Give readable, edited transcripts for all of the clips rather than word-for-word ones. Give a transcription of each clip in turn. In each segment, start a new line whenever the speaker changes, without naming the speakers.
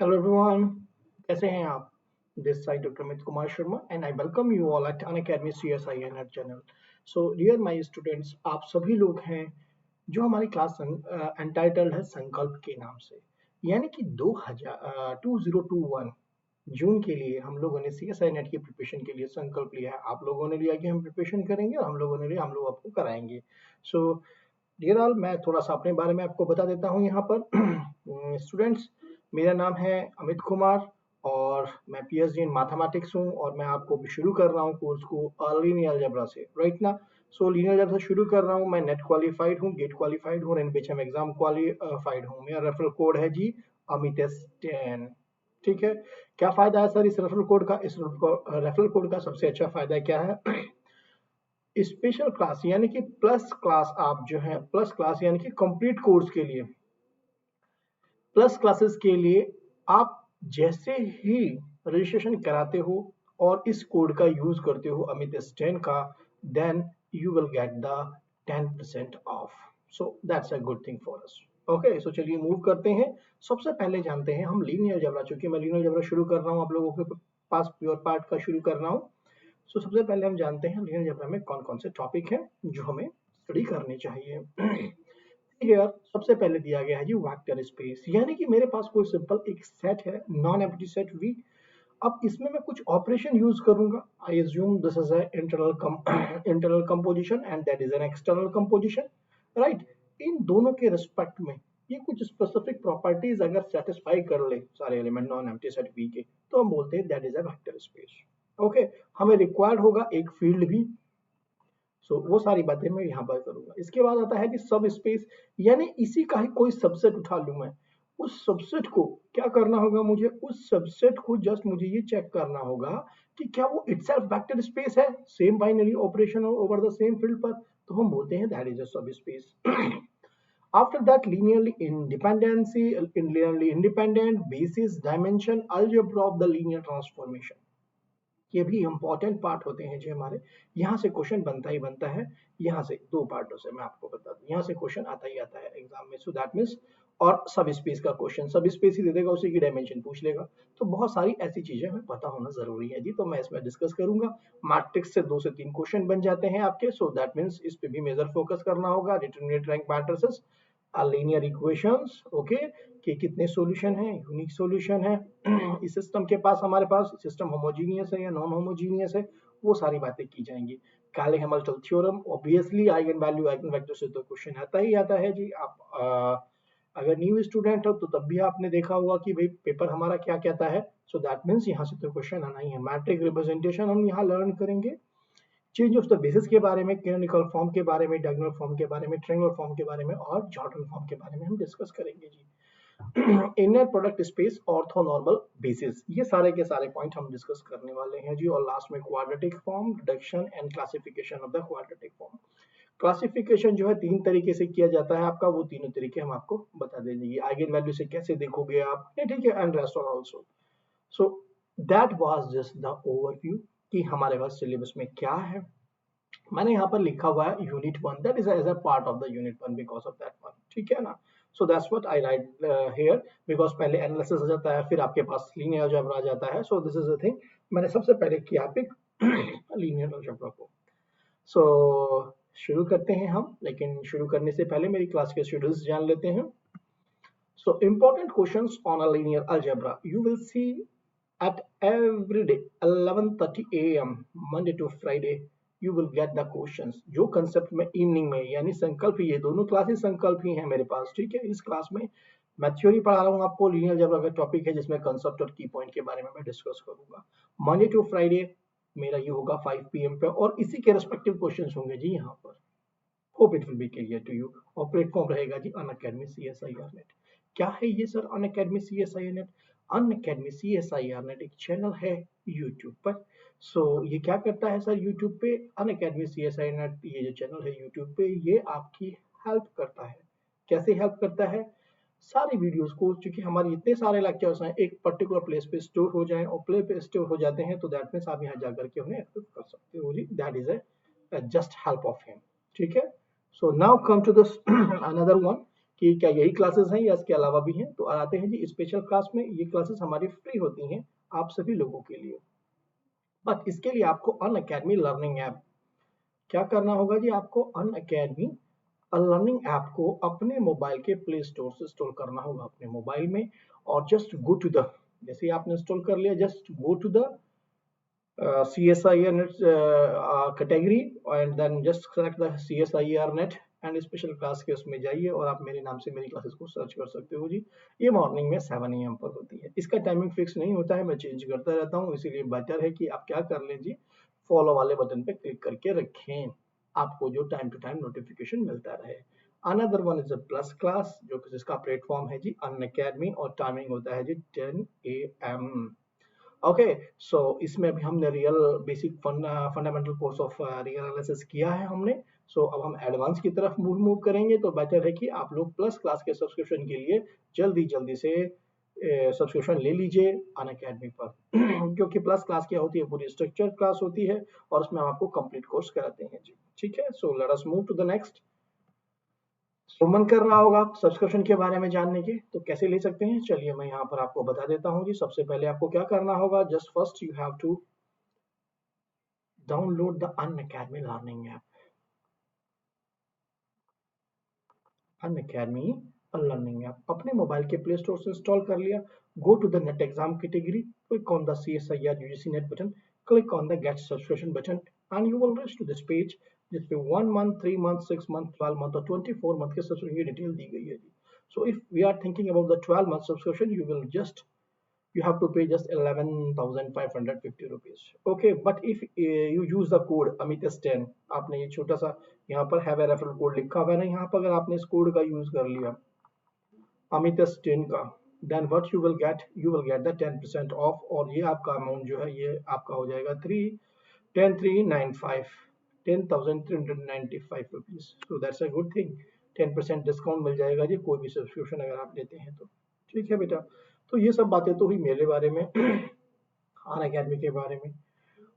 Hello everyone, कैसे हैं आप? This side Dr. Amit Kumar Sharma and I welcome you all at Unacademy CSINR channel. So dear my students, आप सभी लोग हैं जो हमारी क्लास एंटाइटल्ड है संकल्प के नाम से, यानी कि 2021 जून के लिए हम लोगों ने CSI नेट की प्रिपरेशन के लिए संकल्प लिया है। आप लोगों ने लिया कि हम प्रिपरेशन करेंगे और हम लोगों ने लिया हम लोग आपको कराएंगे। सो डियर ऑल, मैं थोड़ा सा अपने बारे में आपको बता देता हूँ यहाँ पर। स्टूडेंट्स, मेरा नाम है अमित कुमार और मैं PhD इन मैथमेटिक्स हूँ और मैं आपको भी शुरू कर रहा हूँ कोर्स को लीनियर अलजेब्रा से, राइट ना। सो लीनियर अलजेब्रा से शुरू कर रहा हूँ। मैं नेट क्वालिफाइड हूँ, गेट क्वालिफाइड हूँ, एनबीएचएम एग्जाम क्वालिफाइड हूँ। मेरा रेफरल कोड है जी अमित10। ठीक है, क्या फायदा है सर इस रेफरल कोड का? इस रेफरल कोड का सबसे अच्छा फायदा क्या है? स्पेशल क्लास यानी कि प्लस क्लास, आप जो है प्लस क्लास यानी कि कंप्लीट कोर्स के लिए, प्लस क्लासेस के लिए आप जैसे ही रजिस्ट्रेशन कराते हो और इस कोड का यूज करते हो अमित10 का, then you will get the 10% off. So that's a good thing for us. Okay, so चलिए मूव करते हैं। सबसे पहले जानते हैं हम लीनियर अलजेब्रा। चूंकि मैं लीनियर अलजेब्रा शुरू कर रहा हूँ, आप लोगों के पास प्योर पार्ट का शुरू कर रहा हूँ। सो सबसे पहले हम जानते हैं लीनियर अलजेब्रा में कौन कौन से टॉपिक हैं जो हमें स्टडी करने चाहिए। यार सबसे पहले दिया गया है जी वेक्टर स्पेस, यानी कि मेरे पास कोई सिंपल एक सेट है, नॉन एम्प्टी सेट V। अब इसमें मैं कुछ ऑपरेशन यूज करूंगा। I assume this is internal composition and that is an external composition, right. इन दोनों के रिस्पेक्ट में ये कुछ स्पेसिफिक प्रॉपर्टीज अगर सेटिस्फाई कर ले सारे element non empty set V के, तो हम बोलते हैं that is a vector space. Okay, हमें रिक्वायर्ड होगा एक फील्ड भी। सो वो सारी बातें मैं यहाँ पर करूंगा। इसके बाद आता है कि सब स्पेस, यानी इसी का ही कोई सबसेट उठा लूं मैं। उस सबसेट को क्या करना होगा मुझे? उस सबसेट को जस्ट मुझे ये चेक करना होगा कि क्या वो इटसेल्फ वेक्टर स्पेस है, same binary operation over the same field पर, तो हम बोलते हैं दैट इज अ सब space. After that, linearly independent basis dimension algebra of the linear transformation, ये भी इंपॉर्टेंट पार्ट होते हैं जी हमारे। यहाँ से क्वेश्चन बनता ही बनता है। यहाँ से दो पार्टों से मैं आपको बता दूं, यहाँ से क्वेश्चन आता ही आता है एग्जाम में। सो दैट मीन्स, और सब स्पेस का क्वेश्चन सब स्पेस ही दे देगा, उसी की डायमेंशन पूछ लेगा। तो बहुत सारी ऐसी चीजें हमें पता होना जरूरी है जी, तो मैं इसमें डिस्कस करूंगा। मैट्रिक्स से 2 से 3 क्वेश्चन बन जाते हैं आपके। सो दैट मीन्स इस पे भी मेजर फोकस करना होगा। Determinate rank matrices, linear equations, okay, कि कितने सॉल्यूशन है, यूनिक सॉल्यूशन है इस सिस्टम के पास, हमारे पास सिस्टम होमोजीनियस है या नॉन होमोजीनियस है, वो सारी बातें की जाएंगी। काले Hamilton theorem, obviously eigen value eigen vector से तो क्वेश्चन आता ही आता है जी। आप अगर न्यू स्टूडेंट हो तो तब भी आपने देखा होगा कि भाई पेपर हमारा क्या कहता है। सो दैट मीन्स यहाँ से तो क्वेश्चन आना ही है। मैट्रिक रिप्रेजेंटेशन हम यहाँ लर्न करेंगे, चेंज ऑफ द बेसिस के बारे में, कैनोनिकल फॉर्म के बारे में, डायगोनल फॉर्म के बारे में, ट्रायंगुलर फॉर्म के बारे में और जॉर्डन फॉर्म के बारे में हम डिस्कस करेंगे जी। Inner product space, orthonormal basis, ये सारे के सारे पॉइंट हम डिस्कस करने वाले हैं जी। और लास्ट में quadratic form, reduction and classification of the quadratic form. Classification जो है 3 तरीके से किया जाता है आपका, वो तीनों तरीके हम आपको बता देंगे। आइगन वैल्यू से कैसे देखोगे आप, ठीक है, and rest also. So that was just the overview कि हमारे पास सिलेबस में क्या है। मैंने यहाँ पर लिखा हुआ है unit 1, that is as a part of the unit 1 because of that one, ठीक है ना। So that's what I write here, because पहले एनालिसिस आ जाता है, फिर आपके पास लीनियर अलजेब्रा आ जाता है। So this is the thing, मैंने सबसे पहले किया पिक लीनियर अलजेब्रा को। सो शुरू करते हैं हम, लेकिन शुरू करने से पहले मेरी क्लास के शेड्यूल्स जान लेते हैं। सो important questions on a linear algebra you will see at every day 11:30 a.m. Monday to Friday you will get the questions, जो कंसेप्ट में इवनिंग में, यानी संकल्प, ये दोनों क्लासेस संकल्प ही हैं मेरे पास, ठीक है। इस क्लास में मैं थ्योरी पढ़ा रहा हूँ आपको, लीनियर अलजेब्रा का टॉपिक है जिसमें कंसेप्ट और की पॉइंट के बारे में मैं डिस्कस करूंगा। मंडे टू फ्राइडे मेरा ये होगा 5 PM पे, और इसी के रेस्पेक्टिव क्वेश्चंस होंगे जी यहाँ पर। Hope it will be clear to you. और प्लेटफॉर्म रहेगा जी अनअकैडमी CSIR नेट। क्या है ये sir Unacademy CSIR NET? Unacademy CSIR NET एक चैनल है यूट्यूब पर। सो ये क्या करता है सर यूट्यूब पे? अनअकैडमी CSIR नेट ये जो चैनल है यूट्यूब पे, ये आपकी हेल्प करता है। कैसे हेल्प करता है? सारी वीडियोस को, क्योंकि हमारे इतने सारे लेक्चर्स हैं, एक पर्टिकुलर प्लेस पे स्टोर हो जाए और प्ले पे स्टोर हो जाते हैं, तो दैट मीन्स आप यहाँ जाकर के उन्हें एक्सेस कर सकते हो जी। That is just help of him, ठीक है। So now come to this another one, कि क्या यही क्लासेस हैं या इसके अलावा भी हैं। तो आते हैं जी स्पेशल क्लास में। ये क्लासेस हमारी फ्री होती हैं आप सभी लोगों के लिए, बट इसके लिए आपको अन अकेडमी लर्निंग ऐप क्या करना होगा जी, आपको अन अकेडमी लर्निंग ऐप को अपने मोबाइल के प्ले स्टोर से इंस्टॉल करना होगा अपने मोबाइल में। और जस्ट गो टू द, जैसे ही आपने इंस्टॉल कर लिया, just go to the CSIR net category and then just select the CSIR net and special class के उसमें जाइए और आप मेरे नाम से मेरी क्लासेस को सर्च कर सकते हो जी। ये मॉर्निंग में 7 AM पर होती है। इसका टाइमिंग फिक्स नहीं होता है, मैं चेंज करता रहता हूँ, इसीलिए बेटर है कि आप क्या कर लें जी, फॉलो वाले बटन पे क्लिक करके रखें, आपको जो टाइम टू टाइम नोटिफिकेशन मिलता रहे। Another one is a plus class, जो कि जिसका प्लेटफॉर्म है जी अन अकेडमी और टाइमिंग होता है जी 10 AM। ओके, सो इसमें अभी हमने real basic fundamental course of real analysis किया है हमने। सो अब हम एडवांस की तरफ मूव करेंगे, तो बेटर है कि आप लोग प्लस क्लास के सब्सक्रिप्शन के लिए जल्दी जल्दी से सब्सक्रिप्शन ले लीजिए अन अकेडमी पर क्योंकि प्लस क्लास क्या होती है, पूरी स्ट्रक्चर क्लास होती है और उसमें हम आपको कंप्लीट कोर्स कराते हैं जी। ठीक है, so let us move to the next. तो मन कर रहा होगा सब्सक्रिप्शन के बारे में जानने के, तो कैसे ले सकते हैं, चलिए मैं यहाँ पर आपको बता देता हूँ जी। सबसे पहले आपको क्या करना होगा, just first you have to download the Unacademy learning app. Unacademy learning app अपने मोबाइल के प्ले स्टोर से इंस्टॉल कर लिया। Go to the NET exam category, click on the CSIR UGC NET button, click on the get subscription button and you will reach to this page जिसपे 1 month, 3 month, 6 month, 12 month और 24 month के subscription की detail दी गई है। So if we are thinking about the 12 month subscription, you have to pay just 11,550 rupees. Okay, but if you use the code AMITS10, आपने ये छोटा सा यहाँ पर हैव ए रेफरल कोड लिखा हुआ है ना, यहाँ पर अगर आपने इस कोड का यूज कर लिया AMITS10 का, then what you will get, you will get the 10% off और ये आपका अमाउंट जो है ये आपका हो जाएगा 10,395 10,395 rupees. So that's a good thing, 10% discount मिल जाएगा जी कोई भी सब्सक्रिप्शन अगर आप लेते हैं तो। ठीक है बेटा, तो ये सब बातें तो हुई मेरे बारे में अन अकेडमी के बारे में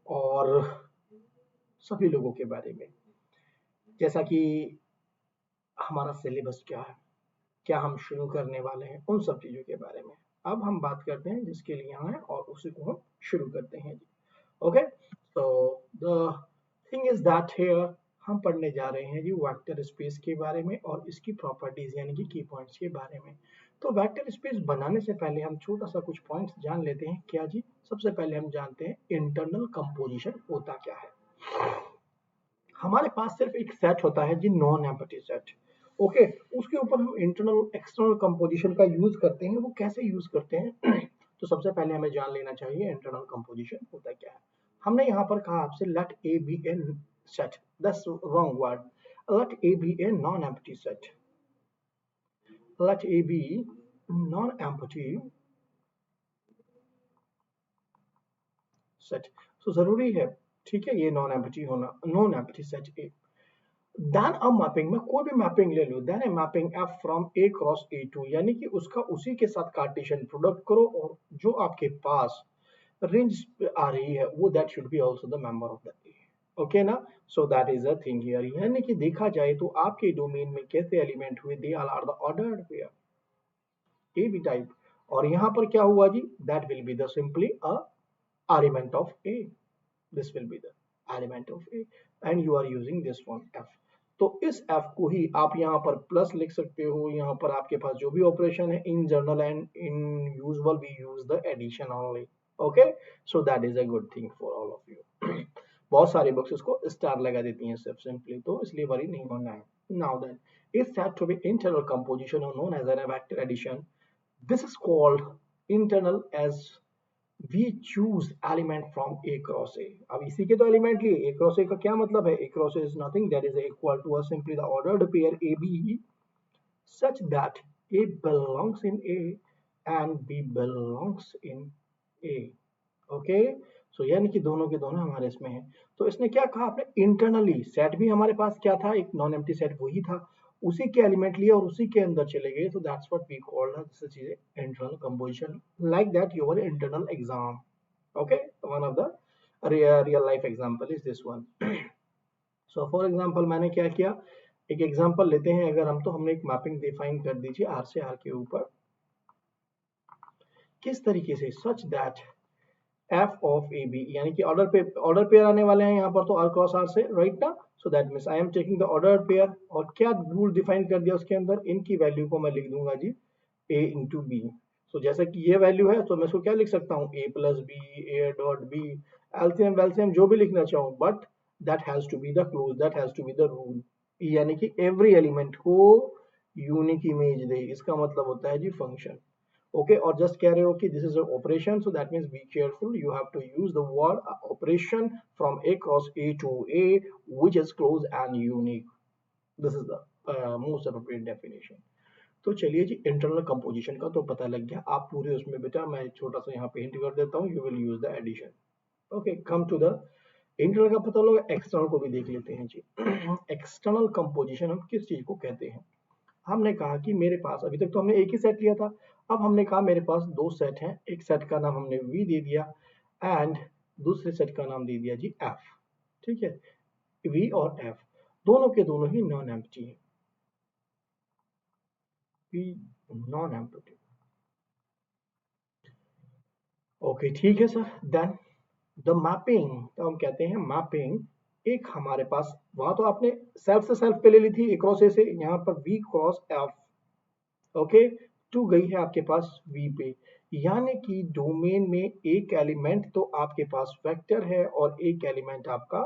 और सभी लोगों के बारे में, जैसा कि हमारा सिलेबस क्या है, क्या हम शुरू करने वाले हैं, उन सब चीजों के बारे में अब हम बात करते हैं जिसके लिए यहाँ है और उसी को हम शुरू करते हैं जी। Okay, so the thing is that here हम पढ़ने जा रहे हैं जी वेक्टर स्पेस के बारे में और इसकी प्रॉपर्टीज यानी कि की पॉइंट्स के बारे में। तो वेक्टर स्पेस बनाने से पहले हम छोटा सा कुछ पॉइंट्स जान लेते हैं। क्या जी, सबसे पहले हम जानते हैं इंटरनल कंपोजिशन होता क्या है। हमारे पास सिर्फ एक सेट होता है जी, नॉन एम्प्टी सेट। ओके, उसके ऊपर हम इंटरनल एक्सटर्नल कंपोजिशन का यूज करते हैं। वो कैसे यूज करते हैं तो सबसे पहले हमें जान लेना चाहिए इंटरनल कंपोजिशन होता क्या है। हमने यहाँ पर कहा आपसे let A be a set, that's wrong word, let A be a non empty set, let A be non empty set. तो जरूरी है, ठीक है, ये नॉन एम्प्टी होना, non empty set A. Then अब मैपिंग में कोई भी मैपिंग ले लो, then a mapping F from A cross A to, यानी कि उसका उसी के साथ कार्टेशियन प्रोडक्ट करो और जो आपके पास रेंज आ रही है वो that should be also the member of the A. Okay ना, so that is a thing here, यानी कि देखा जाए तो आपके डोमेन में कैसे एलिमेंट हुए, they are the ordered pair A B type, और यहाँ पर क्या हुआ जी, that will be the simply a element of A. This will be the element of A and you are using this one F. तो इस F को ही आप यहाँ पर प्लस लिख सकते हो। यहाँ पर आपके पास जो भी ऑपरेशन है in general and in usual we use the addition only. Okay, so that is a good thing for all of you. बहुत सारी बुक्स इसको स्टार लगा देती हैं सिर्फ सिंपली, तो इसलिए वरी नहीं होना है। Now then is said to be internal composition or known as a vector addition. This is called internal as we choose element from A cross A. अब इसी के तो एलिमेंट लिए, A cross A का क्या मतलब है, A cross A is nothing that is equal to simply the ordered pair AB such that A belongs in A and B belongs in A. Okay, so यानी कि दोनों के दोनों हमारे इसमें है। तो इसने क्या कहा, आपने इंटरनली सेट भी हमारे पास क्या था, एक नॉन एम्प्टी सेट वही था, उसी के एलिमेंट लिए और उसी के अंदर चले गए, तो that's what we called this चीज internal composition, like that your internal exam. Okay, one of the real life example is this one. So for example मैंने क्या किया, एक एग्जांपल लेते हैं अगर हम, तो हमने एक मैपिंग डिफाइन कर दीजिए आर से आर के ऊपर, किस तरीके से, such that f of a b, यानी कि ऑर्डर पेयर आने वाले हैं यहाँ पर, तो आर क्रॉस आर से, राइट ना। So that means I am taking the order pair, और क्या रूल डिफाइन कर दिया उसके अंदर, इनकी वैल्यू को मैं लिख दूंगा जी ए इंटू बी। सो जैसे कि ये वैल्यू है तो मैं इसको क्या लिख सकता हूँ, A plus B, A dot B, LCM वेलसीएम जो भी लिखना चाहूँ, but that has to be the close, that has to be the rule, यानी कि एवरी एलिमेंट को यूनिक इमेज दे, इसका मतलब होता है जी फंक्शन। ओके, और जस्ट कह रहे हो कि this is operation, so that means be careful, you have to use the word operation from A cross A to A which is close and unique, this is the most appropriate definition. तो चलिए जी, internal composition का तो पता लग गया, आप पूरे उसमें बेटा, मैं छोटा सा यहाँ पे हिंट कर देता हूँ, you will use the addition. Okay, come to the internal का पता लगा, एक्सटर्नल को भी देख लेते हैं जी। एक्सटर्नल कंपोजिशन हम किस चीज को कहते हैं। हमने कहा कि मेरे पास, अभी तक तो हमने एक ही सेट लिया था, अब हमने कहा मेरे पास दो सेट हैं, एक सेट का नाम हमने वी दे दिया एंड दूसरे सेट का नाम दे दिया जी एफ। ठीक है, वी और एफ दोनों के दोनों ही नॉन एम्प्टी है, वी नॉन एम्प्टी। ओके ठीक है सर, देन द मैपिंग, तो हम कहते हैं मैपिंग एक हमारे पास, वहां तो आपने सेल्फ से सेल्फ पे ले ली थी, ए क्रॉस ए से, यहाँ पर वी क्रॉस एफ। ओके, टू गई है आपके पास वी पे, यानी कि डोमेन में एक एलिमेंट तो आपके पास वेक्टर है और एक एलिमेंट आपका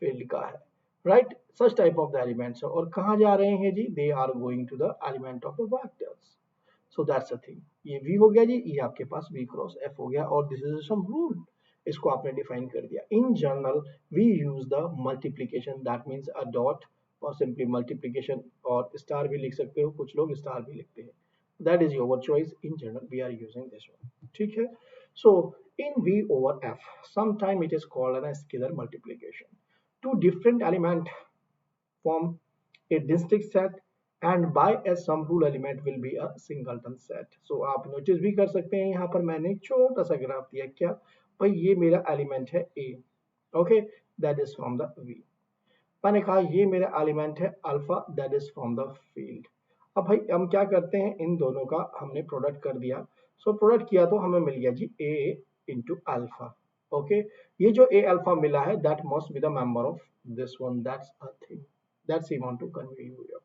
फील्ड का है, right, such type of the elements, और कहाँ जा रहे हैं जी, they are going to the element of the vectors. So that's a thing, ये v हो गया जी, ये आपके पास v क्रॉस f हो गया, और दिस इज सम रूल, इसको आपने डिफाइन कर दिया। In general we use the multiplication, that means a dot, और सिंपली मल्टीप्लीकेशन, और स्टार भी लिख सकते हो, कुछ लोग स्टार भी लिखते हैं, that is your choice, in general we are using this one, ठीक है। So in v over f sometime it is called an scalar multiplication, two different element form a distinct set and by a sum rule element will be a singleton set। so आप notice भी कर सकते हैं, यहाँ पर मैंने एक छोटा सा ग्राफ दिया, क्या भाई, ये मेरा एलिमेंट है a, okay, that is from the v। मैंने कहा ये मेरा एलिमेंट है alpha, that is from the field. अब भाई हम क्या करते हैं, इन दोनों का हमने प्रोडक्ट कर दिया, सो प्रोडक्ट किया तो हमें मिल गया जी a इंटू अल्फा। ओके, ये जो a अल्फा मिला है, that must be the member of this one, that's a thing, that's he want to convey you here.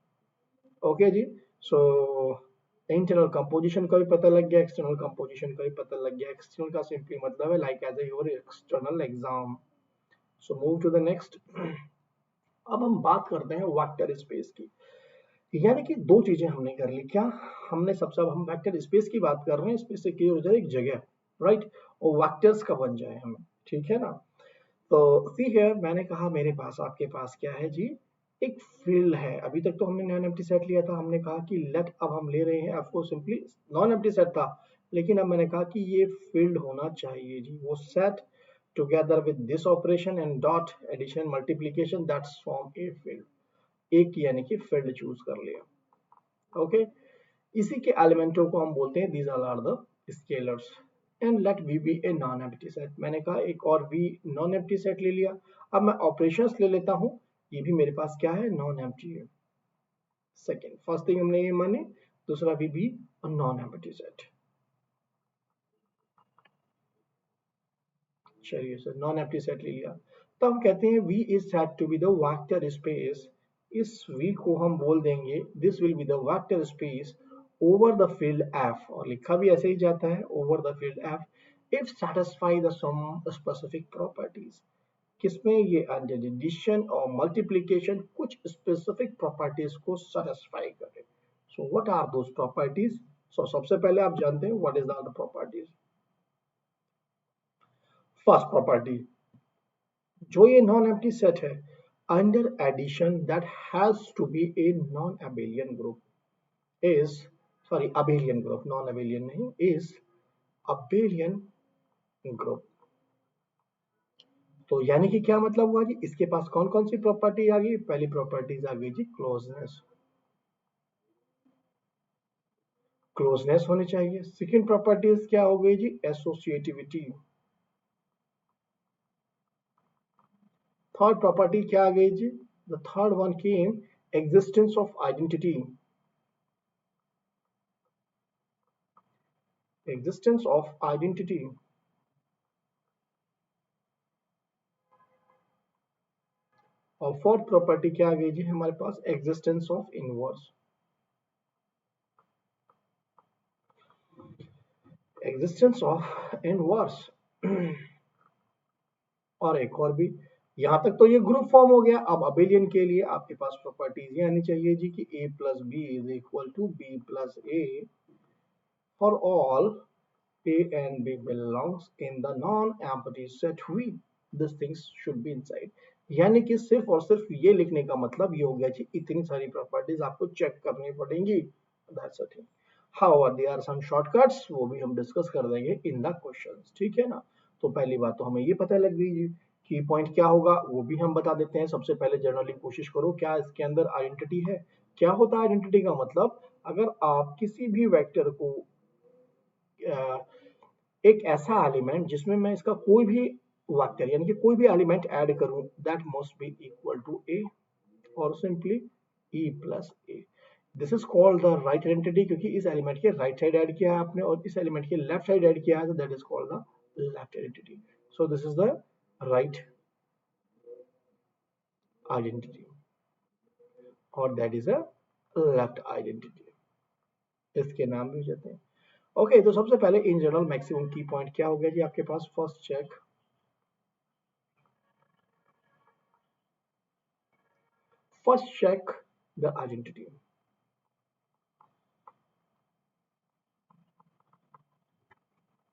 Okay जी, सो इंटरनल कंपोजिशन का भी पता लग गया, एक्सटर्नल कंपोजिशन का भी पता लग गया। एक्सटर्नल का सिंपली मतलब है like as your external exam. So move to the next. अब हम बात करते हैं वेक्टर स्पेस की, यानी कि दो चीजें हमने कर ली, क्या हमने सबसे, अब हम वेक्टर स्पेस की बात कर रहे हैं, स्पेस से क्लियर हो जाए एक जगह, राइट, और वेक्टर्स का बन जाए हमें, ठीक है ना। तो सी हियर, मैंने कहा मेरे पास, आपके पास क्या है जी, एक फील्ड है। अभी तक तो हमने नॉन एम्प्टी सेट लिया था, हमने कहा कि लेट, अब हम ले रहे हैं आपको, सिंपली नॉन एम्प्टी सेट था, लेकिन अब मैंने कहा कि ये फील्ड होना चाहिए जी, वो set together with this operation and dot addition multiplication, that's form a field, एक यानी कि फील्ड चूज कर लिया। ओके, इसी के एलिमेंटों को हम बोलते हैं, these are the scalars, and let V be a non empty set. मैंने कहा एक और वी नॉन एम्प्टी सेट ले लिया, अब मैं ऑपरेशंस ले लेता हूं, ये भी मेरे पास क्या है, नॉन एम्प्टी है। सेकेंड, फर्स्ट थिंग हमने ये माने, दूसरा V be non empty set. चलिए सर, नॉन एम्प्टी सेट ले लिया, तो हम कहते हैं V is set to be the vector space, इस वी को हम बोल देंगे, this will be the vector space over the field F, और लिखा भी ऐसे ही जाता है, over the field F if satisfy the some specific properties. किसमें, ये अंडर एडिशन और मल्टीप्लीकेशन कुछ स्पेसिफिक प्रॉपर्टीज को सेटिस्फाई करे। So what are those properties. So सबसे पहले आप जानते हैं what is the properties. First property, जो ये नॉन एम्प्टी सेट है, under addition that has to be a non abelian group is, sorry abelian group, non abelian नहीं, is abelian group. तो यानी कि क्या मतलब हुआ जी, इसके पास कौन कौन सी प्रॉपर्टी आ गई, पहली प्रॉपर्टीज आ गई जी क्लोजनेस, क्लोजनेस होनी चाहिए। सेकंड प्रॉपर्टीज क्या हो गई जी, एसोसिएटिविटी। थर्ड प्रॉपर्टी क्या आ गई जी, the third one came existence of identity, existence of identity और फोर्थ प्रॉपर्टी क्या आ गई जी हमारे पास, existence of inverse, existence of inverse और एक और भी। यहां तक तो ये ग्रुप फॉर्म हो गया। अब अबेलियन के लिए आपके पास प्रॉपर्टीज ये आनी चाहिए जी कि a plus b is equal to b plus a for all A and B belongs in the non-empty set V. These things should be inside. यानी कि सिर्फ और सिर्फ ये लिखने का मतलब ये हो गया कि इतनी सारी प्रॉपर्टीज आपको चेक करनी पड़ेंगी। That's the thing. However, there are some shortcuts, वो भी हम डिस्कस कर देंगे इन द क्वेश्चंस, ठीक है ना। तो पहली बात तो हमें ये पता लग गई जी कि पॉइंट क्या होगा, वो भी हम बता देते हैं। सबसे पहले जनरली कोशिश करो क्या इसके अंदर आइडेंटिटी है। क्या होता है आइडेंटिटी का मतलब, अगर आप किसी भी वेक्टर को एक ऐसा एलिमेंट जिसमें मैं इसका कोई भी वेक्टर यानी कि कोई भी एलिमेंट ऐड करूं, that must be equal to A और simply E plus A. This is called the right identity, क्योंकि इस एलिमेंट के राइट साइड ऐड किया है आपने और इस एलिमेंट के लेफ्ट साइड ऐड किया है, तो that is called the left identity. So this is the right identity और that is a left identity, इसके नाम भी हो जाते हैं। ओके तो सबसे पहले इन जनरल मैक्सिमम की पॉइंट क्या हो गया जी आपके पास, first check, first check the identity,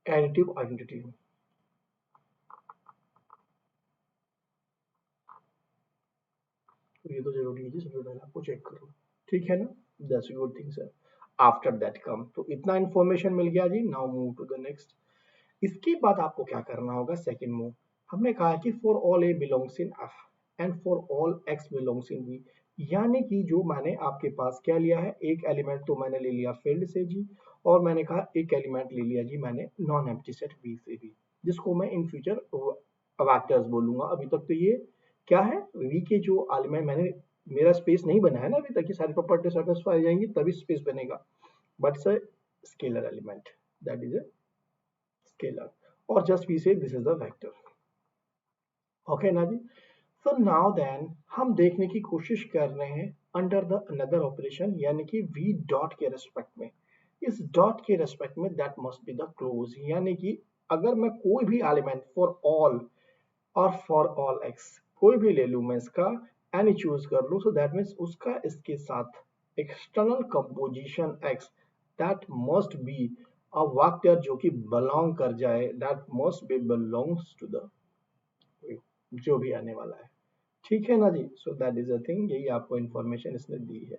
additive identity। तो ये तो जरूरी है जी, सबसे पहले आपको चेक करो, ठीक है ना। That's good thing sir. After that come, तो इतना इंफॉर्मेशन मिल गया जी। Now move to the next. इसके बाद आपको क्या करना होगा, सेकंड मूव। हमने कहा कि for all a belongs in F and for all x belongs in V, यानी कि जो मैंने आपके पास क्या लिया है, एक एलिमेंट तो मैंने ले लिया फील्ड से जी, और मैंने कहा एक एलिमेंट ले लिया जी मैंने नॉन एम्प्टी सेट वी से भी, जिसको मैं इन फ्यूचर वेक्टर्स बोलूंगा। अभी तक तो ये क्या है, वी के जो एलिमेंट मैंने, मेरा स्पेस नहीं बना है ना अभी तक, ये सारी प्रॉपर्टी सेटिस्फाई हो जाएंगी तभी स्पेस बनेगा, but sir scalar element, that is a scalar, or just we say this is the vector। Okay ना जी। सो नाउ देन हम देखने की कोशिश कर रहे हैं अंडर द अनदर ऑपरेशन, यानी कि v डॉट के रेस्पेक्ट में, इस डॉट के रेस्पेक्ट में that must be the close, यानी कि अगर मैं कोई भी एलिमेंट फॉर ऑल और फॉर ऑल एक्स कोई भी ले लूं मैं इसका, एनी चूज कर लूं, सो दैट मीन्स उसका इसके साथ external composition X, that must be a vector जो कि बिलोंग कर जाए, that must be belongs to the जो भी आने वाला है, ठीक है ना जी। So that is a thing, यही आपको इंफॉर्मेशन इसने दी है,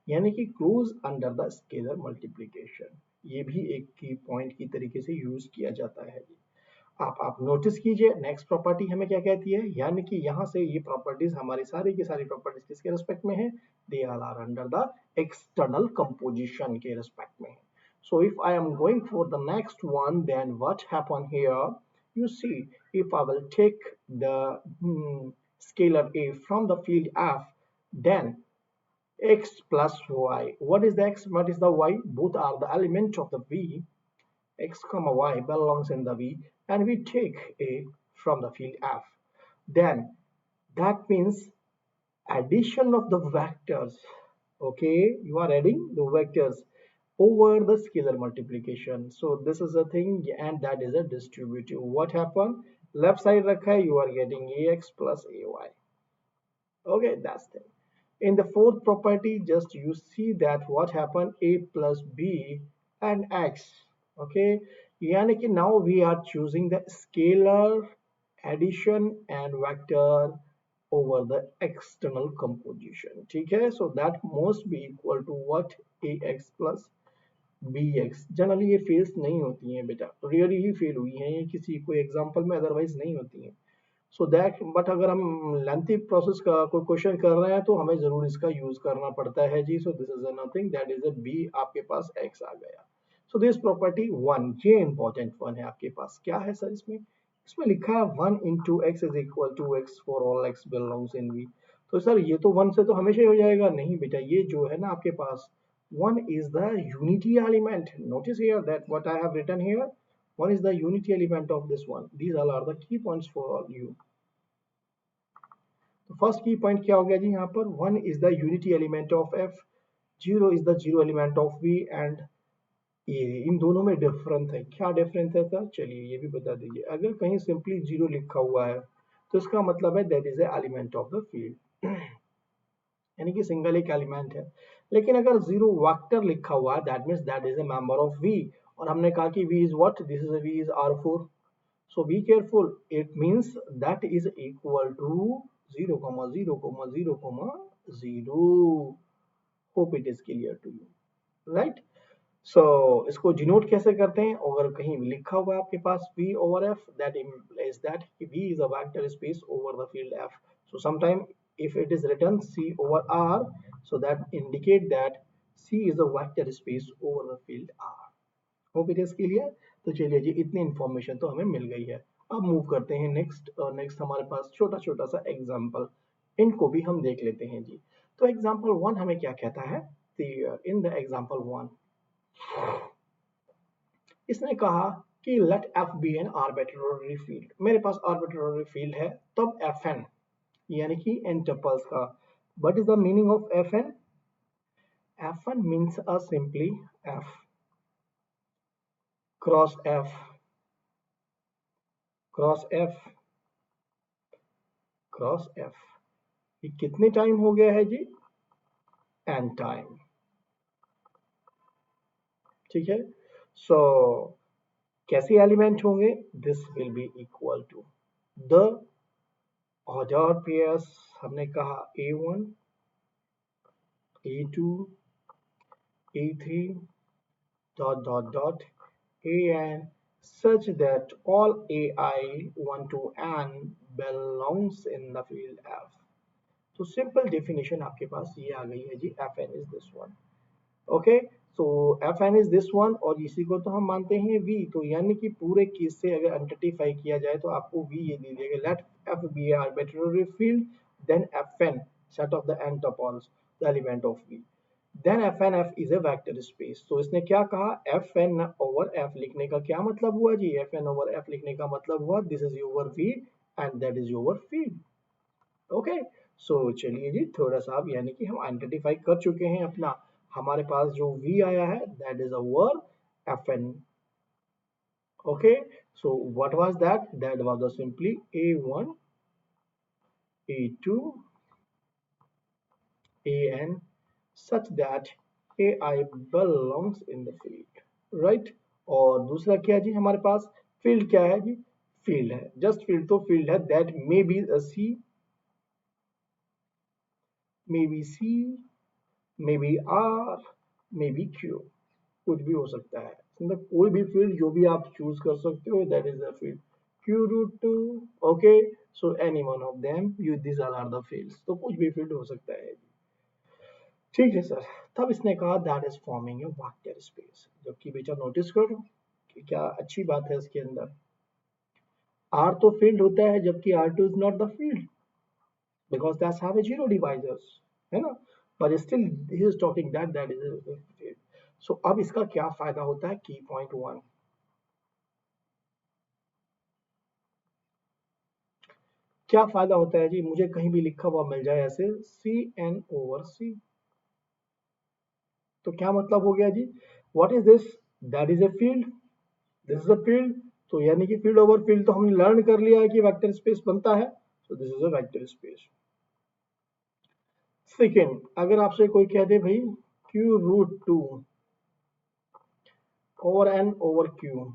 यानी कि close under the scalar multiplication, ये भी एक की पॉइंट की तरीके से यूज किया जाता है जी। आप नोटिस कीजिए नेक्स्ट प्रॉपर्टी हमें क्या कहती है, यानी कि यहाँ से ये प्रॉपर्टीज हमारी सारी की सारी प्रॉपर्टीज किसके रेस्पेक्ट में है, they all are under the external composition के रेस्पेक्ट में है। So if I am going for the next one, then what happen here, you see, if I will take the scalar a from the field f, then x plus y, what is the x, what is the y, both are the element of the v, x comma y belongs in the V, and we take A from the field F, then that means addition of the vectors. Okay, you are adding the vectors over the scalar multiplication. So this is a thing, and that is a distributive. What happened? Left side rakha, you are getting ax plus ay. Okay, that's the. In the fourth property, just you see that what happened, a plus b and x, okay, यानी कि now we are choosing the scalar addition and vector over the external composition, ठीक है, so that must be equal to what, ax plus bx। Generally ये fails नहीं होती हैं बेटा, rarely ही fail हुई हैं ये किसी कोई एग्जांपल में, अदरवाइज नहीं होती हैं। सो दैट, बट अगर हम लेंथी प्रोसेस का कोई क्वेश्चन कर रहे हैं तो हमें जरूर इसका यूज करना पड़ता है जी। So this is nothing, that is A B, आपके पास एक्स आ गया। सो दिस प्रॉपर्टी वन, ये इंपॉर्टेंट वन है आपके पास, क्या है सर इसमें, इसमें लिखा है one into x is equal to x for all x belongs in V. तो सर ये तो 1 से तो हमेशा ही हो जाएगा, नहीं बेटा, ये जो है ना आपके पास 1 is the unity element. Notice here that what I have written here, 1 is the unity element of this one. These all are the key points for you. तो फर्स्ट की पॉइंट क्या हो गया जी, यहाँ पर 1 is the unity element of f, 0 is the zero element of v, and ये इन दोनों में डिफरेंस है। क्या डिफरेंस है सर, चलिए ये भी बता दीजिए। अगर कहीं सिंपली 0 लिखा हुआ है तो इसका मतलब है that is A element of the field, यानी कि सिंगल एक एलिमेंट है। लेकिन अगर 0 वेक्टर लिखा हुआ है that means that is a member of V, और हमने कहा कि V is what, this is V is R4, so be careful, it means that is equal to 0 comma 0 comma 0 comma 0. Hope it is clear to you, right? So इसको denote कैसे करते हैं, अगर कहीं लिखा हुआ है आपके पास v over f, that implies that v is a vector space over the field f. So sometime if it is written c over r, so that indicate that c is a vector space over the field r. Hope it is clear. तो चलिए जी, इतनी information तो हमें मिल गई है। अब move करते हैं नेक्स्ट, और नेक्स्ट हमारे पास छोटा छोटा सा एग्जांपल, इनको भी हम देख लेते हैं जी। तो एग्जांपल 1 हमें क्या कहता है, इन द एग्जांपल 1 इसने कहा कि let F be an arbitrary field. मेरे पास आर्बिट्रेरी फील्ड है, तब एफ एन यानी कि एन टपल्स का। What is the meaning of F n? F n means a simply F cross F cross F cross F. ये कितने time हो गया है जी? एन टाइम, ठीक है। सो कैसे एलिमेंट होंगे? This will be equal to the order pairs, हमने कहा A1 A2 A3 dot dot dot AN such that all AI 1 to n belongs in the field F. तो सिंपल डेफिनेशन आपके पास ये आ गई है जी, Fn is this one. Okay, so Fn is this one, और इसी को तो हम मानते हैं V, तो यानी कि पूरे केस से अगर आइडेंटिफाई किया जाए तो आपको V ये दे देगा, late F be an arbitrary field, then Fn set of the n tuples, the element of V, then Fn F is a vector space. तो इसने क्या कहा, Fn over F लिखने का क्या मतलब हुआ जी? Fn over F लिखने का मतलब हुआ this is your V and that is your field. Okay, so चलिए जी, थोड़ा सा अब यानी कि हम आइडेंटिफाई कर चुके हैं अपना, हमारे पास जो V आया है that is our Fn। Okay, so what was that? That was the simply A1 A2 AN such that AI belongs in the field, right? और दूसरा क्या है जी हमारे पास? फील्ड क्या है जी? फील्ड है, जस्ट फील्ड, तो फील्ड है that may B C, may be C, may be R, may be Q, कुछ भी हो सकता है, मतलब कोई भी फील्ड जो भी आप चूज कर सकते हो that is the field. Q root 2, okay, so any one of them, you this are the fields, तो कुछ भी फील्ड हो सकता है, ठीक है सर। तब इसने कहा that is forming A vector space, जबकि बेटा नोटिस करो कि क्या अच्छी बात है इसके अंदर, R तो फील्ड होता है जबकि R2 is not the field because that's have a zero divisors, है ना, but still he is talking that that is a field. So अब इसका क्या फायदा होता है? की पॉइंट 1, क्या फायदा होता है जी? मुझे कहीं भी लिखा हुआ मिल जाए ऐसे Cn over C, तो क्या मतलब हो गया जी? What is this? That is a field, this is a field, तो यानी कि फील्ड ओवर फील्ड तो हमने लर्न कर लिया है कि वेक्टर स्पेस बनता है, so this is a vector space. Second, अगर आपसे कोई कह दे भाई Q root 2 over N over Q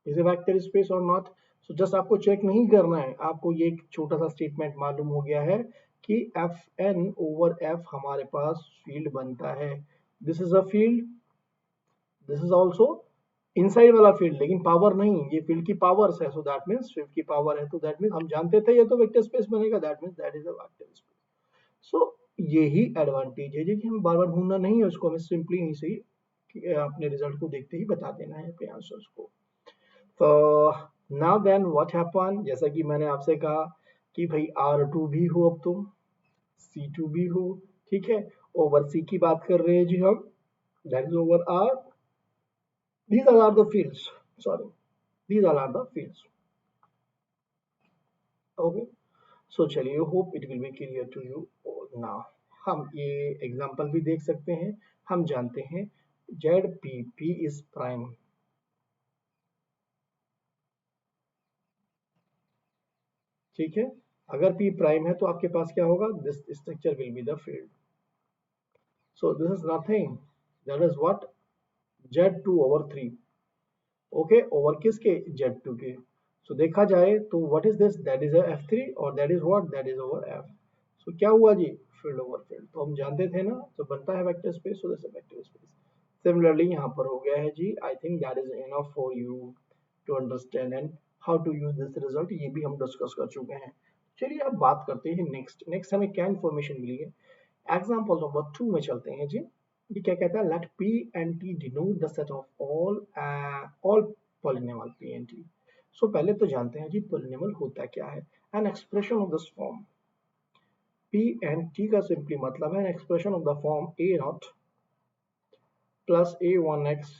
is a vector space और नॉट, सो जस्ट आपको चेक नहीं करना है, आपको ये एक छोटा सा स्टेटमेंट मालूम हो गया है कि Fn ओवर F हमारे पास फील्ड बनता है, this is a field, this is also inside वाला फील्ड, लेकिन पावर नहीं, ये फील्ड की पावर्स है, सो दैट मींस फील्ड की पावर है, तो दैट मींस हम जानते थे ये तो वेक्टर स्पेस बनेगा, that means that is a vector space. So यही एडवांटेज है जी कि हम बार बार ढूंढना नहीं है उसको, हमें सिंपली यहीं से ही अपने रिजल्ट को देखते ही बता देना है अपने आंसर्स को। तो नाउ देन व्हाट हैपन, जैसा कि मैंने आपसे कहा कि भाई R2 भी हो अब तो, C2 भी हो, ठीक है, ओवर C की बात कर रहे हैं जी हम, that is over R, these all are the fields, sorry, these all are the fields. Okay, so चलिए, hope it will be clear to you now. हम ये एग्जांपल भी देख सकते हैं। हम जानते हैं Z P, P is prime, ठीक है। अगर पी प्राइम है तो आपके पास क्या होगा, this structure will be the field. So this is nothing, that is what, Z2/3। Okay, over किसके, Z2 के। सो देखा जाए तो what is this, that is F3, और that is what, that is over F। सो क्या हुआ जी, फील्ड ओवर फील्ड, तो हम जानते थे ना, तो बनता है vector space, so this is vector space. Similarly यहाँ पर हो गया है जी, I think that is enough for you to understand and how to use this result, ये भी हम डिस्कस कर चुके हैं। चलिए अब बात करते हैं नेक्स्ट, नेक्स्ट हमें क्या इन्फॉर्मेशन मिली है। एग्जाम्पल नंबर 2 में चलते हैं जी। ये क्या कहता है, late P and T denote the set of all polynomial P and T। So पहले तो जानते हैं जी polynomial होता क्या है। An expression of this form, P and T का सिंपली मतलब है an expression of the form A naught plus A1x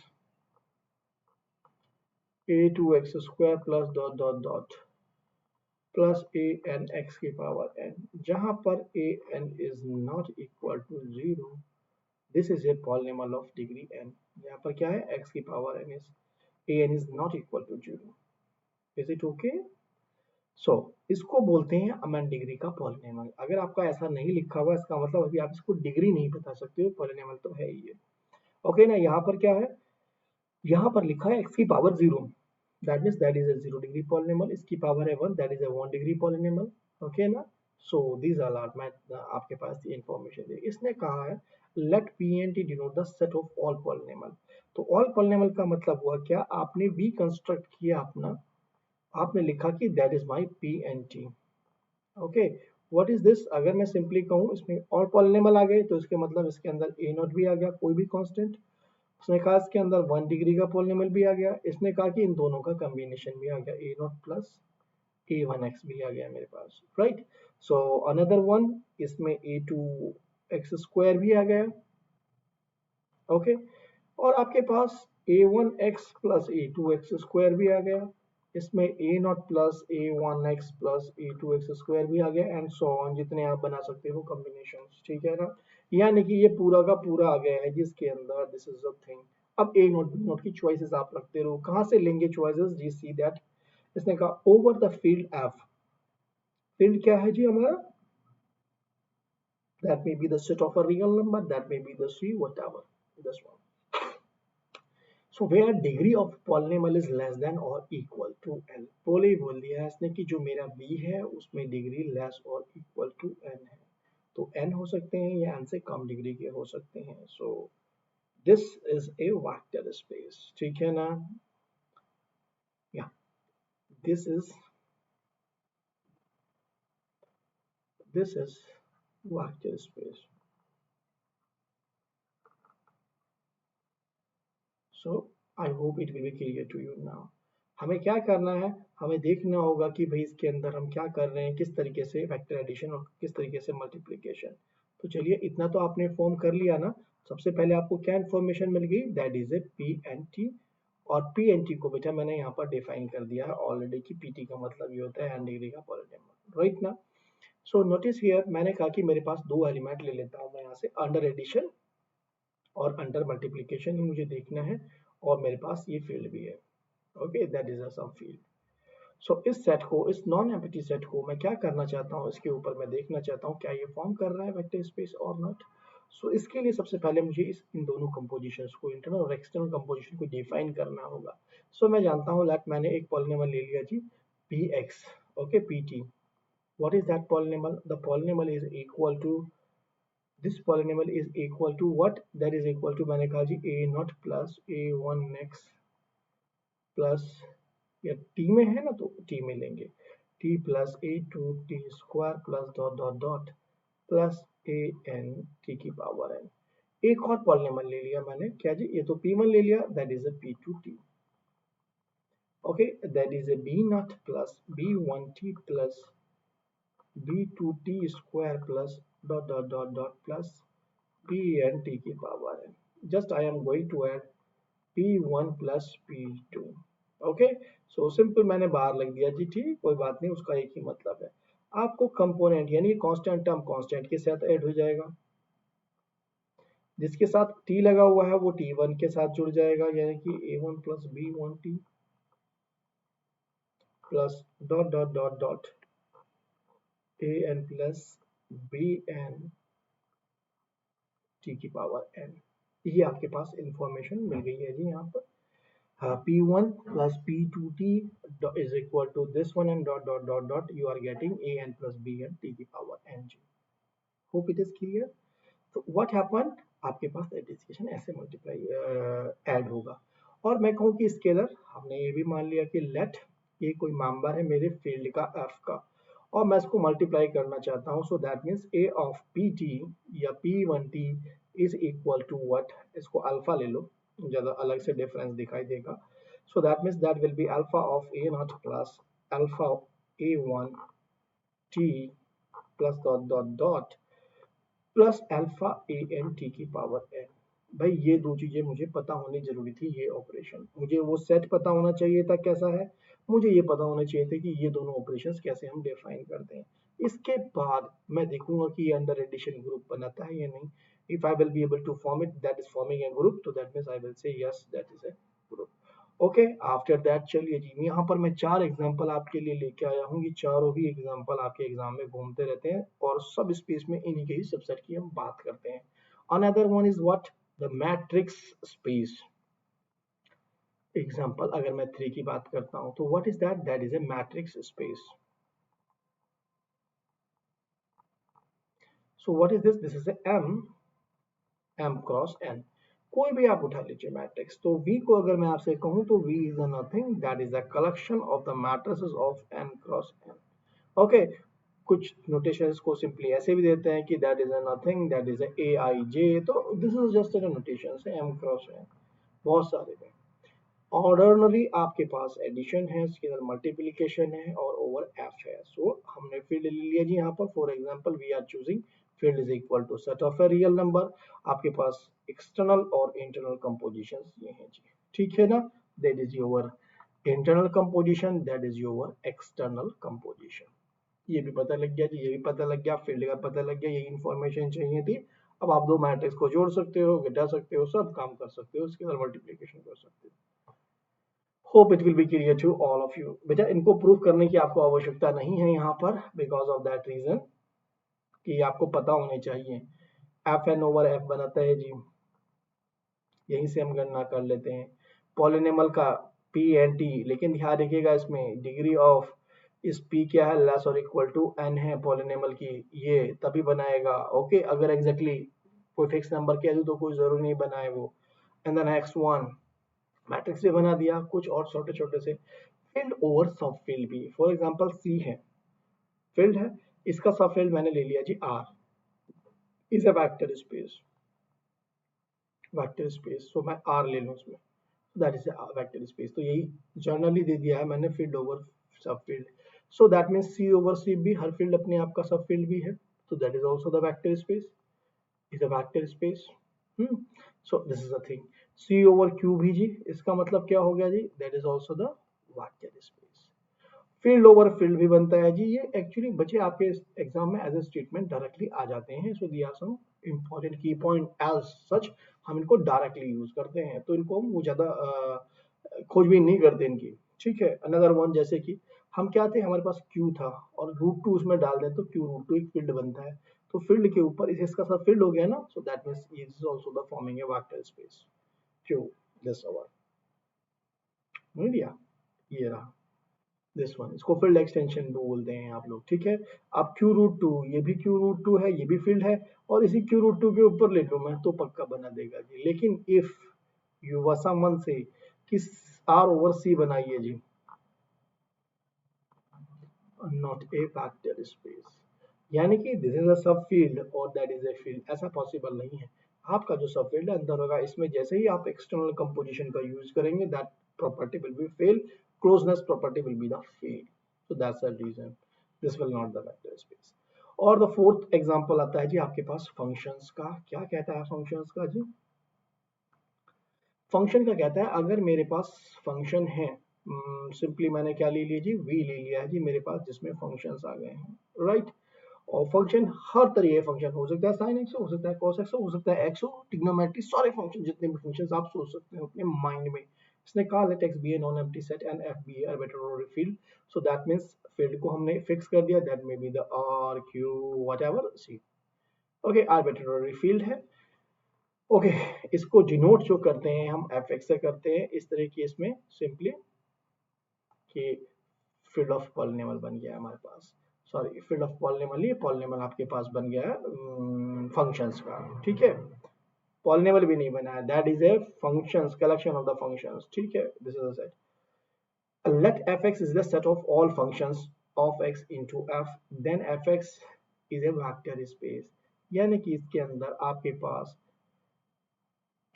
A2x square plus dot dot dot plus AN x की पावर n, जहां पर AN is not equal to 0, this is a polynomial of degree n। यहाँ पर क्या है, x की power n is an is not equal to 0। is it okay? सो इसको बोलते हैं अमन डिग्री का पॉलिनॉमियल। अगर आपका ऐसा नहीं लिखा हुआ, इसका मतलब अभी आप इसको डिग्री नहीं बता सकते हो, पॉलिनॉमियल तो है ही है। ओके ना, यहाँ पर क्या है, यहाँ पर लिखा है x की power 0, that means that is A 0 degree polynomial. इसकी पावर है 1, that is A 1 degree polynomial. Okay ना, सो दीज आर मैं आपके पास ये इंफॉर्मेशन है। इसने कहा है let P and T denote the set of all polynomial. तो ऑल पॉलिनॉमियल का मतलब हुआ क्या, आपने भी कंस्ट्रक्ट किया अपना, आपने लिखा कि that is my P and T. Okay, what is this, अगर मैं सिंपली कहूँ इसमें ऑल पॉलिनॉमियल आ गए तो इसके मतलब इसके अंदर ए नॉट भी आ गया, कोई भी कांस्टेंट। उसने कहा इसके अंदर 1 डिग्री का पॉलिनॉमियल भी आ गया। इसने कहा कि इन दोनों का कॉम्बिनेशन भी आ गया, ए नॉट प्लस A1x भी आ गया मेरे पास, राइट। सो अनदर वन, इसमें A2x स्क्वायर भी आ गया। ओके, और आपके पास A1x प्लस A2x स्क्वायर भी आ गया। इसमें A naught plus A1x plus A2x square भी आ गया, एंड सो ऑन, जितने आप बना सकते हो कॉम्बिनेशन, ठीक है ना। यानी कि ये पूरा का पूरा आ गया है जिसके अंदर दिस इज द थिंग। अब ए नोट बी नोट की चॉइसेस आप रखते रहो, कहाँ से लेंगे चॉइसेस जी, सी दैट। इसने कहा over the field F, field क्या है जी हमारा, that may be the set of a real number, that may be the c, whatever, this one। so where degree of polynomial is less than or equal to n, पोले बोल दिया है इसने कि जो मेरा b है उसमें डिग्री लेस और इक्वल टू n है। तो n हो सकते हैं या n से कम डिग्री के हो सकते हैं। So this is a vector space, ठीक है ना, या this is vector space. So I hope it will be clear to you now. हमें क्या करना है, हमें देखना होगा कि भाई इसके अंदर हम क्या कर रहे हैं, किस तरीके से वेक्टर एडिशन और किस तरीके से मल्टीप्लिकेशन। तो चलिए, इतना तो आपने फॉर्म कर लिया ना। सबसे पहले आपको क्या इन्फॉर्मेशन मिल गई, that is a P and T. और पी एन टी को बेटा मैंने यहाँ पर डिफाइन कर दिया है ऑलरेडी कि पी टी का मतलब ये होता है एन डिग्री का पॉलिनॉमियल, राइट ना। सो नोटिस हियर, मैंने कहा कि मेरे पास दो एलिमेंट ले लेता हूँ मैं यहाँ से, अंडर एडिशन और अंडर मल्टीप्लिकेशन ही मुझे देखना है, और मेरे पास ये फील्ड भी है। Okay, that is a some field. So इस सेट को, इस नॉन एम्प्टी सेट को मैं क्या करना चाहता हूँ, इसके ऊपर मैं देखना चाहता हूँ क्या ये फॉर्म कर रहा है वेक्टर स्पेस और नॉट। सो इसके लिए सबसे पहले मुझे इन दोनों कंपोजिशंस को, इंटरनल और एक्सटर्नल कंपोजिशन को डिफाइन करना होगा। सो मैं जानता हूँ लेट, मैंने एक पॉलिनॉमियल ले लिया जी P x, okay, P T. What is that polynomial, the polynomial is equal to, this polynomial is equal to what, that is equal to, मैंने कहा जी a naught plus A1x plus, या T में है ना तो टी में लेंगे, T plus A2t square plus dot dot dot plus AN T की पावर n। एक और पॉलिनॉमियल ले लिया मैंने, क्या जी, ये तो P1 ले लिया, that is a P2t। Okay, that is a B not plus B1t plus B2t square plus dot dot dot dot plus p n t की power n. Just I am going to add p1 plus p2. Okay, so simple मैंने बाहर लग दिया जी, ठीक, कोई बात नहीं, उसका एक ही मतलब है। आपको कंपोनेंट यानी कांस्टेंट टर्म कांस्टेंट के साथ ऐड हो जाएगा, जिसके साथ t लगा हुआ है वो t1 के साथ जुड़ जाएगा, यानी कि a1 plus b1t plus dot dot dot dot an plus bn t की पावर n। ये आपके पास इंफॉर्मेशन मिल गई है जी यहाँ पर। p1 plus p2t is equal to this one and dot dot dot dot you are getting an plus bn t की power ng। hope it is clear। तो what happen, आपके पास addition ऐसे मल्टीप्लाई ऐड होगा। और मैं कहूँ कि scalar, हमने ये भी मान लिया कि लेट ये कोई मेंबर है मेरे फील्ड का एफ का, और मैं इसको मल्टीप्लाई करना चाहता हूँ, so that means A of P T या P one T is equal to what, इसको अल्फा ले लो, ज़्यादा अलग से डिफरेंस दिखाई देगा। So that means that will be alpha of A naught plus alpha A one T plus dot dot dot plus alpha A N T की power N. भाई ये दो चीजें मुझे पता होनी जरूरी थी, ये ऑपरेशन मुझे वो सेट पता होना चाहिए था कैसा है, मुझे ये पता होना चाहिए था कि ये दोनों ऑपरेशंस कैसे हम डिफाइन करते हैं। इसके बाद मैं देखूंगा कि ये अंडर एडिशन ग्रुप बनाता है या नहीं। If I will be able to form it that is forming a group, तो that means I will say yes that is a group. Okay, after that चलिए जी, यहाँ पर मैं 4 एग्जांपल आपके लिए लेके आया हूँ। ये चारों ही एग्जांपल आपके एग्जाम में घूमते रहते हैं और सब स्पेस में इन्हीं के ही सबसेट की हम बात करते हैं। Another one is what, the matrix space. Example अगर मैं 3 की बात करता हूँ तो what is that, that is A matrix space. So what is this is A m cross n। कोई भी आप उठा लीजिए मैट्रिक्स, तो V को अगर मैं आपसे कहूं तो V is nothing that is a collection of the matrices of n cross n। Okay, कुछ नोटेशंस को सिंपली ऐसे भी देते हैं कि that is a nothing that is a aij, तो this is just a notation से m क्रॉस n, बहुत सारे हैं। ऑर्डरनली आपके पास एडिशन है, स्केलर मल्टीप्लिकेशन है और ओवर एफ है। सो हमने फील्ड ले लिया जी यहाँ पर। For example we are choosing field is equal to set of a real number. आपके पास एक्सटर्नल और इंटरनल कंपोजिशन ये हैं जी, ठीक है ना। That is your internal composition, that is your external composition. ये भी पता लग गया जी, ये भी पता लग गया, फील्ड का पता लग गया, यही इंफॉर्मेशन चाहिए थी। अब आप दो मैट्रिक्स को जोड़ सकते हो, घटा सकते हो, सब काम कर सकते हो, स्केलर मल्टीप्लिकेशन कर सकते हो। Hope it will be clear to all of you. बेटा इनको प्रूफ करने की आपको आवश्यकता नहीं है यहाँ पर, बिकॉज ऑफ दैट रीजन कि आपको पता होने चाहिए। एफ एन ओवर एफ बनाता है जी, यहीं से हम गणना कर लेते हैं पॉलिनोमियल का पी एन टी, लेकिन ध्यान रखिएगा इसमें डिग्री ऑफ इस पी क्या है, लेस और इक्वल टू एन है पॉलिनोमियल की, ये तभी बनाएगा। ओके, अगर एग्जैक्टली कोई फिक्स नंबर कह दूं तो कोई जरूरी नहीं बनाए वो। And then next one matrix भी बना दिया, कुछ और छोटे छोटे से फील्ड ओवर सब फील्ड भी। फॉर एग्जांपल सी है, फील्ड है, इसका सब फील्ड मैंने ले लिया जी R, is a vector space, vector space, so मैं आर ले लूं उसमें, that is a vector space. तो यही जनरली दे दिया है मैंने field over subfield. So that means C over सी भी, हर फील्ड अपने आप का सब फील्ड भी है, तो that is also the vector space, is a vector space. So this is a thing. C over Q भी जी, इसका मतलब क्या हो गया जी, that is also the vector space. Field over field भी बनता है जी, ये एक्चुअली बच्चे आपके एग्जाम में एज ए स्टेटमेंट डायरेक्टली आ जाते हैं। सो दिया सम इंपॉर्टेंट की पॉइंट एज सच, हम इनको डायरेक्टली यूज करते हैं, तो इनको हम वो ज्यादा खोजबीन नहीं करते इनकी, ठीक है। अनदर वन जैसे कि हम क्या थे, हमारे पास क्यू था और रूट टू उसमें डाल दें तो क्यू रूट टू एक फील्ड बनता है, तो फील्ड के ऊपर इस इसका सब फील्ड हो गया ना, so that means is also the forming a vector space. Q this over media, ये रहा दिस वन, इसको फील्ड एक्सटेंशन टू बोलते हैं आप लोग, ठीक है। अब क्यू रूट टू, ये भी क्यू रूट टू है, ये भी फील्ड है, और इसी क्यू रूट टू के ऊपर ले लूं मैं तो पक्का बना देगा जी। लेकिन इफ यू वसा मन से किस आर ओवर सी बनाइए जी, नॉट ए वेक्टर स्पेस, यानी कि दिस इज अ सब फील्ड और दैट इज ए फील्ड, ऐसा पॉसिबल नहीं है। आपका जो सब फील्ड है अंदर होगा, इसमें जैसे ही आप एक्सटर्नल कंपोजिशन का यूज करेंगे that property will be fail, closeness property will be the fail, so that's the reason this will not the vector space। और द फोर्थ एग्जांपल आता है जी आपके पास फंक्शंस का। क्या कहता है फंक्शंस का जी? फंक्शन का कहता है अगर मेरे पास फंक्शन है, सिंपली मैंने क्या ले लिया जी, वी ले लिया है जी मेरे पास, जिसमें फंक्शंस आ गए हैं, राइट। और फंक्शन हर तरह के फंक्शन हो सकता है, साइन एक्स हो सकता है, कॉस एक्स हो सकता है, एक्स हो, ट्रिग्नोमेट्री, सारे फंक्शन, जितने भी फंक्शंस आप सोच सकते हैं अपने माइंड में। इसने कहा let x be a non empty set and f be a arbitrary field. So that means field को हमने फिक्स कर दिया, that may be the R Q whatever C. Okay, arbitrary field है। ओके, इसको denote जो करते हैं हम एफ एक्स से करते हैं इस तरह की, इसमें सिंपली कि फील्ड ऑफ पॉलिनॉमियल बन गया है हमारे पास, सॉरी फील्ड ऑफ पॉलिनॉमियल, ये पॉलिनॉमियल आपके पास बन गया है फंक्शंस का, ठीक है। पॉलिनॉमियल भी नहीं बना है, that is A functions, collection of the functions, ठीक है। This is a set, let fx is the set of all functions of x into f, then fx is a vector space। यानी कि इसके अंदर आपके पास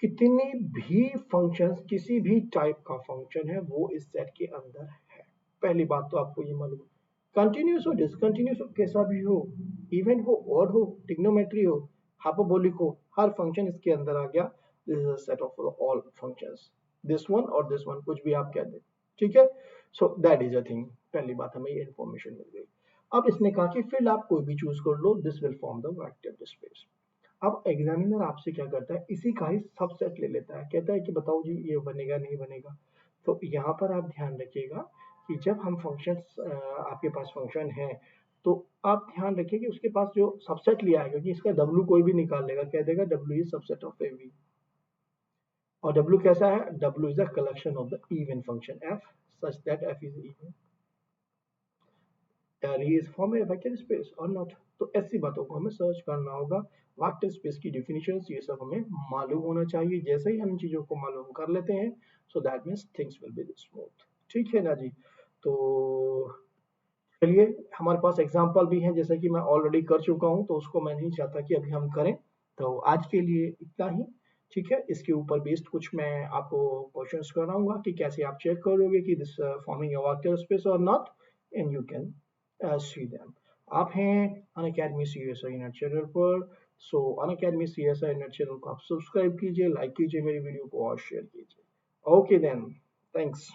कितने भी फंक्शंस, किसी भी टाइप का फंक्शन है वो इस सेट के अंदर है। पहली बात तो आपको ये मालूम, कंटिन्यूस हो, डिसकंटिन्यूस हो, कैसा भी हो, इवन हो, ऑड हो, ट्रिग्नोमेट्री हो, हाइपरबोलिक हो, हर फंक्शन इसके अंदर आ गया। This is a set of all functions, this one और दिस वन, कुछ भी आप कह दें, ठीक है। So that is a thing, पहली बात हमें ये इन्फॉर्मेशन मिल गई। अब इसने कहा कि फील्ड आप कोई भी चूज कर लो, this will form the vector space. अब एग्जामिनर आपसे क्या करता है, इसी का ही सबसेट ले लेता है, कहता है कि बताओ जी ये बनेगा नहीं बनेगा। तो यहाँ पर आप ध्यान रखिएगा कि जब हम फंक्शंस, आपके पास फंक्शन है, तो आप ध्यान रखिए कि उसके पास जो सबसेट लिया है, क्योंकि इसका डब्ल्यू कोई भी निकाल लेगा, कह देगा W is subset of A V. और डब्ल्यू कैसा है, W is the collection of the even function F such that F is even, is form a vector space और नॉट। तो ऐसी बातों को हमें सर्च करना होगा, वेक्टर स्पेस की डिफिनेशंस ये सब हमें मालूम होना चाहिए। जैसे ही हम चीजों को मालूम कर लेते हैं, सो that means things will be smooth, ठीक है ना जी। तो चलिए, हमारे पास एग्जाम्पल भी है, जैसे कि मैं ऑलरेडी कर चुका हूं, तो उसको मैं नहीं चाहता कि अभी हम करें। तो आज के लिए इतना ही, ठीक है। इसके ऊपर बेस्ड कुछ मैं आपको क्वेश्चंस कराऊंगा कि कैसे आप चेक करोगे कि this forming a vector space और not, and you can see them. आप हैं अनअकैडमी सीएसआई नेट चैनल पर, सो अनअकैडमी सीएसआई नेट चैनल को आप सब्सक्राइब कीजिए, लाइक कीजिए मेरी वीडियो को और शेयर कीजिए। Okay then, thanks.